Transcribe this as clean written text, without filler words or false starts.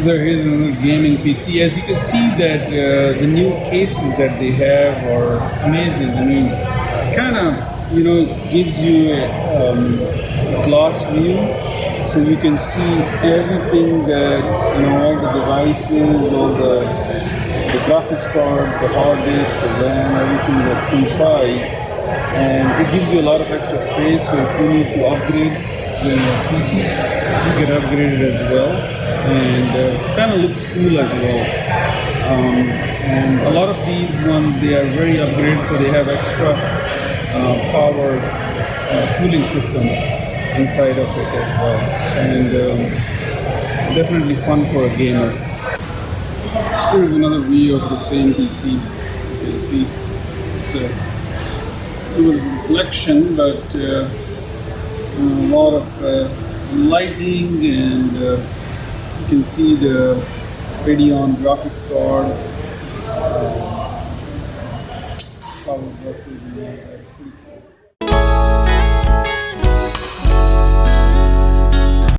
So here's another gaming PC. As you can see that the new cases that they have are amazing. I mean, kind of, gives you a glass view, so you can see everything that's, all the devices, all the graphics card, the hard disk, the RAM, everything that's inside. And it gives you a lot of extra space, so if you need to upgrade the PC, you can upgrade it as well. And kind of looks cool as well. And a lot of these ones, they are very upgraded, so they have extra power cooling systems inside of it as well. And definitely fun for a gamer. Here's another view of the same PC. You can see it's a little reflection, but a lot of lighting, and you can see the Radeon graphics card, power buses, and all that. It's pretty cool.